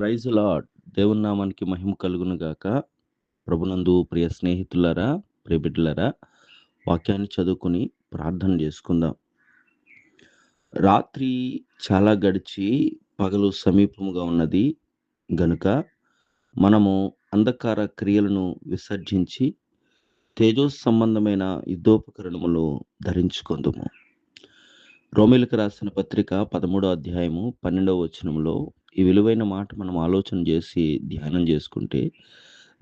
Praise lord. దేవుని నామానికి మహిమ కలుగును గాక. ప్రభునందు ప్రియ స్నేహితులారా, ప్రియ బిడ్డలారా, వాక్యాన్ని చదువుకొని ప్రార్థన చేసుకుందాం. రాత్రి చాలా గడిచి పగలు సమీపముగా ఉన్నది గనుక మనము అంధకార క్రియలను విసర్జించి తేజో సంబంధమైన యుద్ధోపకరణములు ధరించుకొందుము. రోమీయులకు రాసిన పత్రిక 13వ అధ్యాయము 12వ వచనంలో ఈ విలువైన మాట మనం ఆలోచన చేసి ధ్యానం చేసుకుంటే,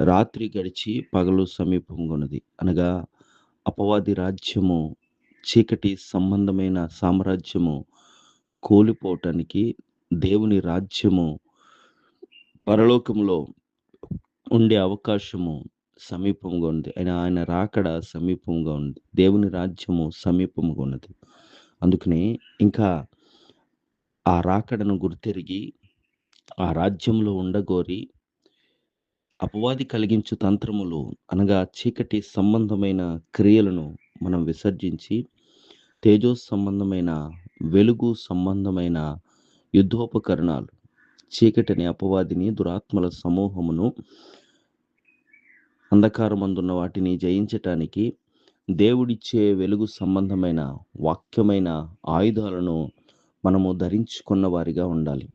రాత్రి గడిచి పగలు సమీపంగా ఉన్నది అనగా అపవాది రాజ్యము, చీకటి సంబంధమైన సామ్రాజ్యము కూలిపోవటానికి దేవుని రాజ్యము పరలోకంలో ఉండే అవకాశము సమీపంగా ఉంది. ఆయన రాకడ సమీపంగా ఉంది. దేవుని రాజ్యము సమీపంగా ఉన్నది. అందుకనే ఇంకా ఆ రాకడను గుర్తెరిగి ఆ రాజ్యంలో ఉండగోరి అపవాది కలిగించు తంత్రములు అనగా చీకటి సంబంధమైన క్రియలను మనం విసర్జించి తేజో సంబంధమైన వెలుగు సంబంధమైన యుద్ధోపకరణాలు, చీకటిని అపవాదిని దురాత్మల సమూహమును అంధకారమందున్న వాటిని జయించటానికి దేవుడిచ్చే వెలుగు సంబంధమైన వాక్యమైన ఆయుధాలను మనము ధరించుకున్న వారిగా ఉండాలి.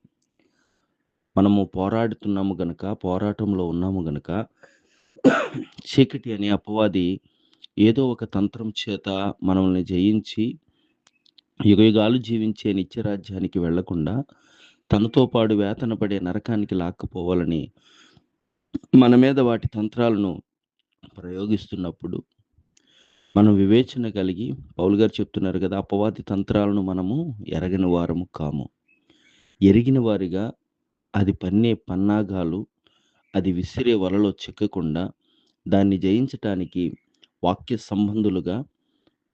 మనము పోరాడుతున్నాము గనక, పోరాటంలో ఉన్నాము గనక చీకటి అనే అపవాది ఏదో ఒక తంత్రం చేత మనల్ని జయించి యుగయుగాలు జీవించే నిత్యరాజ్యానికి వెళ్లకుండా తనతో పాటు వేతన పడే నరకానికి లాక్కపోవాలని మన మీద వాటి తంత్రాలను ప్రయోగిస్తున్నప్పుడు మనం వివేచన కలిగి, పౌలు గారు చెప్తున్నారు కదా, అపవాది తంత్రాలను మనము ఎరగని వారము కాము. ఎరిగిన వారిగా అది పన్నే పన్నాగాలు, అది విసిరే వలలో చిక్కకుండా దాన్ని జయించటానికి వాక్య సంబంధులుగా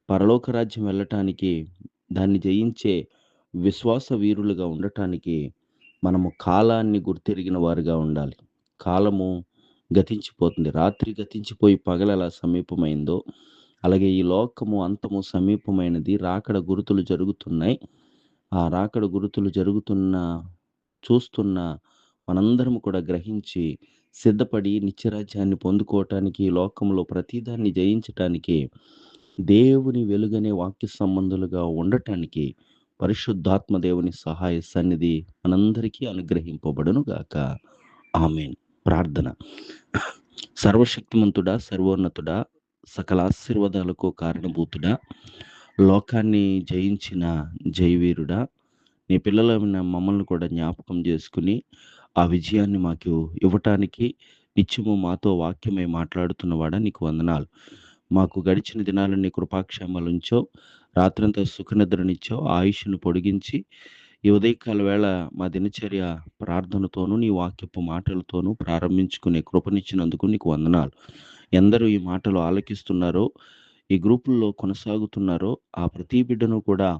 పరలోక రాజ్యం వెళ్ళటానికి, దాన్ని జయించే విశ్వాస వీరులుగా ఉండటానికి మనము కాలాన్ని గుర్తెరిగిన వారుగా ఉండాలి. కాలము గతించిపోతుంది. రాత్రి గతించిపోయి పగలు ఎలా సమీపమైందో అలాగే ఈ లోకము అంతము సమీపమైనది. రాకడ గురుతులు జరుగుతున్నాయి. ఆ రాకడ గురుతులు చూస్తున్న మనందరం కూడా గ్రహించి సిద్ధపడి నిత్యరాజ్యాన్ని పొందుకోవటానికి, ఈ లోకంలో ప్రతిదాన్ని జయించటానికి, దేవుని వెలుగనే వాక్య సంబంధులుగా ఉండటానికి పరిశుద్ధాత్మ దేవుని సహాయ సన్నిధి మనందరికీ అనుగ్రహింపబడును గాక. ఆమేన్. ప్రార్థన. సర్వశక్తిమంతుడా, సర్వోన్నతుడా, సకల ఆశీర్వాదాలకు కారణభూతుడా, లోకాన్ని జయించిన జయవీరుడా, నీ పిల్లలైన మమ్మల్ని కూడా జ్ఞాపకం చేసుకుని ఆ విజయాన్ని మాకు ఇవ్వటానికి నిత్యము మాతో వాక్యమై మాట్లాడుతున్నవాడా నీకు వందనాలు. మాకు గడిచిన దినాలను నీ కృపాక్షేమాలుంచో, రాత్రంతా సుఖనిద్రనిచ్చో, ఆయుష్ను పొడిగించి ఈ ఉదయకాల వేళ మా దినచర్య ప్రార్థనతోనూ నీ వాక్యపు మాటలతోనూ ప్రారంభించుకునే కృపనిచ్చినందుకు నీకు వందనాలు. ఎందరూ ఈ మాటలు ఆలకిస్తున్నారో, ఈ గ్రూపుల్లో కొనసాగుతున్నారో ఆ ప్రతి బిడ్డను కూడా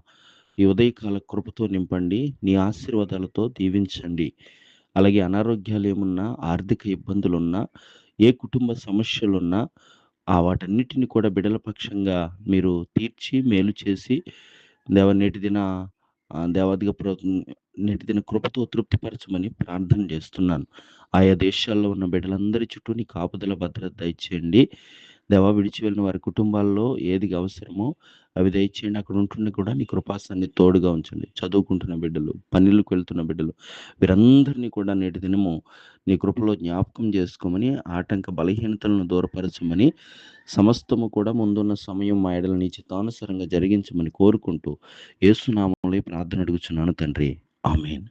ఈ ఉదయకాల కృపతో నింపండి, నీ ఆశీర్వాదాలతో దీవించండి. అలాగే అనారోగ్యాలు ఏమున్నా, ఆర్థిక ఇబ్బందులున్నా, ఏ కుటుంబ సమస్యలున్నా వాటన్నిటిని కూడా బిడ్డల పక్షంగా మీరు తీర్చి మేలు చేసి నేటి దిన కృపతో తృప్తిపరచమని ప్రార్థన చేస్తున్నాను. ఆయా దేశాల్లో ఉన్న బిడ్డలందరి చుట్టూ నీ కాపుదల భద్రత దయచేయండి. విడిచి వెళ్ళిన వారి కుటుంబాల్లో ఏది అవసరమో అవి దయచేయండి. అక్కడ ఉంటున్న కూడా నీ కృపాసన్ని తోడుగా ఉంచండి. చదువుకుంటున్న బిడ్డలు, పనులకు వెళ్తున్న బిడ్డలు, వీరందరినీ కూడా నేటి దినము నీ కృపలో జ్ఞాపకం చేసుకోమని, ఆటంక బలహీనతలను దూరపరచమని, సమస్తము కూడా ముందున్న సమయం మా ఎడల నీ చిత్తానుసారంగా జరిగించమని కోరుకుంటూ యేసు నామములో ప్రార్థన అడుగుచున్నాను తండ్రి. ఆమేన్.